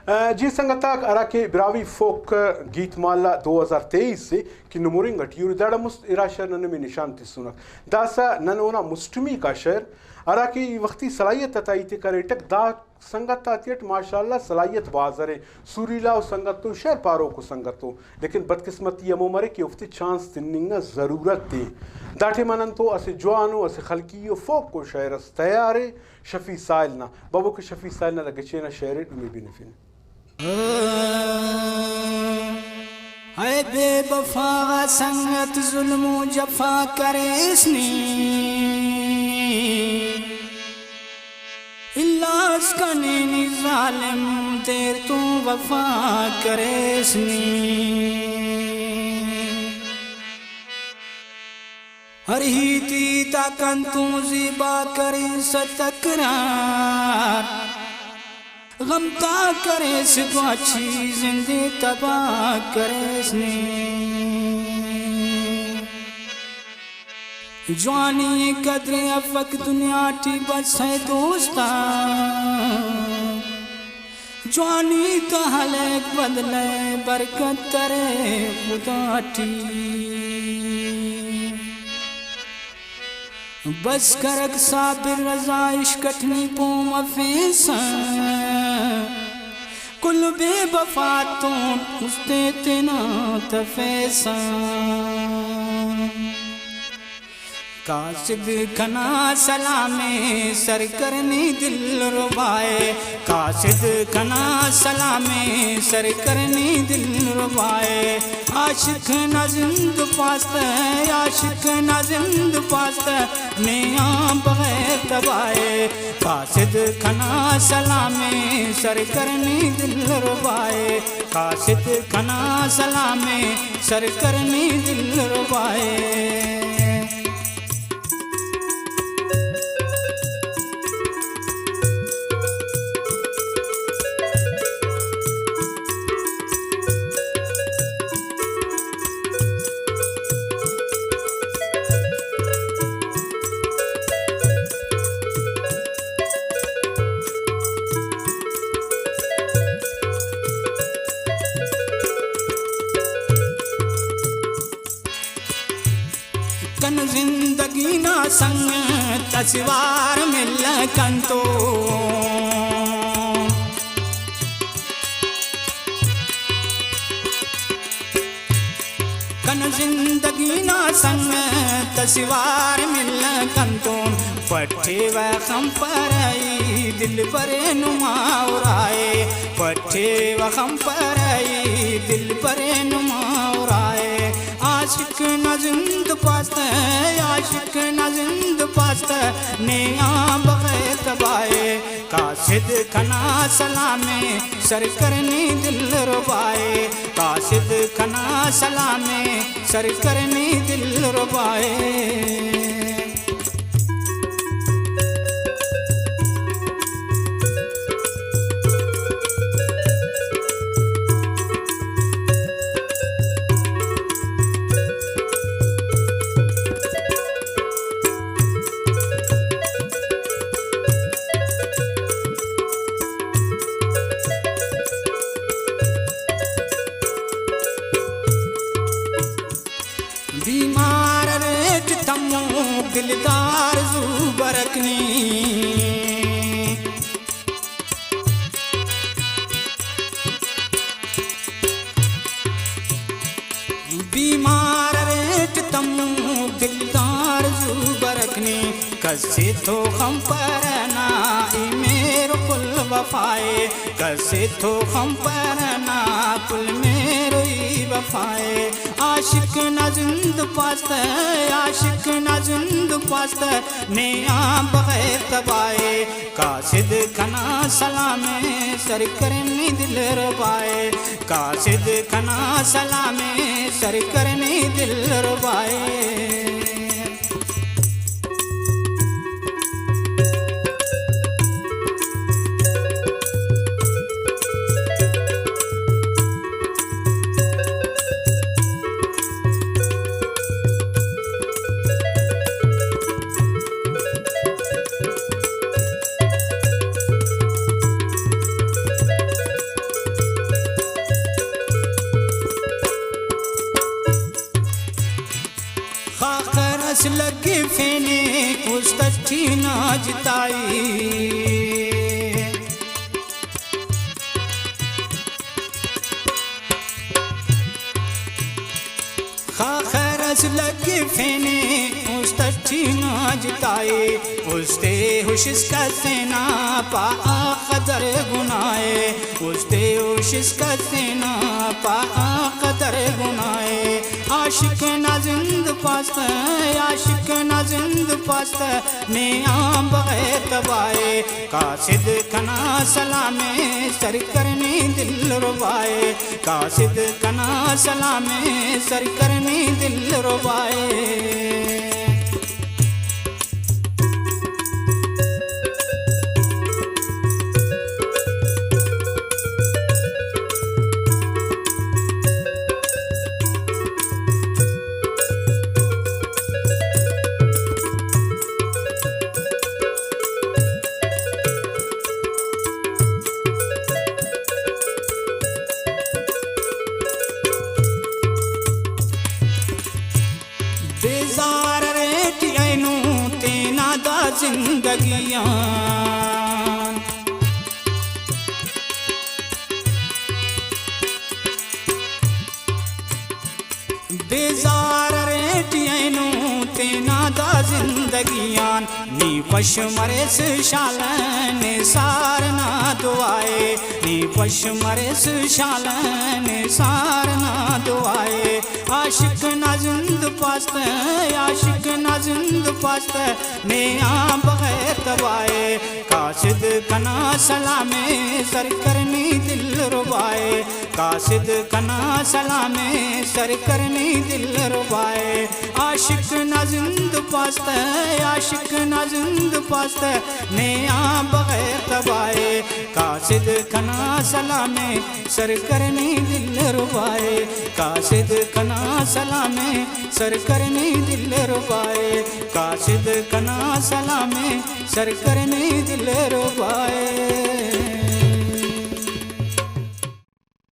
जी संगताक अराके ब्रावी फोक गीतमाला 2023 से कि नमुरिंग अटियूर दाड़ा मुस्त इराशर नन में निशान तिसुना दासा नन ओना मुस्टमी का शहर अराके वक्ती सलाहियत तताईते करेटक दा संगत तातियट माशाल्लाह सलाहियत बाजरे सूरीला और संगत तो शहर पारो को संगत तो लेकिन बदकिस्मती यमो मरे कि उफ्ती चांस तिन्निंगा ज़रूरत थी दाठे मनन तो असे जवानो असे खलकी फोक को शहर तैयारे शफी साइल ना बाबू के शफी साइल ना लगचे ना शहर में भी नफिन है बेवफा संगत जुल्मो जफा करे इसने इलाज कने जालिम तेर तू वफा करे इसने हर ही ती ताकन तू ज़िबा करे सतकरार गमता करे सिद्वाची जिंदे तबाह करे इसने जवानी कदरे अफक दुनिया टी बस है दोस्ता जवानी का हलेक बदले बरकत करे खुदा टी बस करक साबिर रजा इश्कटनी पोम अफेसा कुल बेवफा तो उसते तेना तफेसा कासिद खना सलामे सर करने दिल रुबाए कासिद खना सलामे सर करने दिल रुबाए आशिक न जिंद पास्त आशिक न जिंद पास्त मियां बगैर तबाए कासिद खना सलामे सर करने दिल रुबाए कासिद खना सलामे सर करने दिल रुबाए कन जिंदगी ना संग तस्वार मिल कंतो कन जिंदगी ना संग तस्वार मिल कंतो पट्टे व खम पर आई दिल पर नुमाउराए पट्टे व खम पर आई दिल पर नुमाउराए आशिक न जिंद पास्त आशिक न जिंद पास्त नेया बगैर तबाए कासिद खना सलामे सर करने दिल रुबाए कासिद खना सलामे सर करने दिल रुबाए बीमार रेट तमो दिलदार जू बरकनी बीमार रेट तमो दिलदार जू बरकनी कसे तो हम पर ना मेरो कुल वफाए कसे तो हम पर ना कुल मेरो वफाए आशिक न जिंद पास्त आशिक न जिंद पास्त नेया बगैर तबाए कासिद खना सलामे सर करने दिल रुबाए कासिद खना सलामे सर करने दिल रुबाए उस्तठी नाजताई खैरस लगे फेने उस्तठी नाजताई उस्ते हुशिस का सेना पा कदर गुनाए उस्ते हुशिस का सेना पा कदर गुनाए आशिक ना जिंद पास्त आशिक ना जिंद पास्त ने आम बगैर तबाए कासिद कना सलामे सर करने दिल रुबाए कासिद कना सलामे सर करने दिल रुबाए बेजार रेटी ऐनू तेना दा जिंदगियां बेजार रेटी ऐनू तेना दा जिंदगियां नी पश मरेस शालन सारना दुआए नी पश मरेस शालन सारना दुआए आशिक ना जिंद पास्त आशिक ना जिंद पास्त ने आ बगैर तबाए कासिद कना सलामे सर करनी दिल रुबाए कासिद कना सलामे सर करनी दिल रुबाए आशिक ना जिंद पास्त आशिक ना जिंद पास्त ने आ बगैर तबाए कासिद कना सलामे सर करनी दिल रुबाए कासिद कना सलामे सर करने दिल रुबाए कासिद कना सलामे सर करने दिल रुबाए।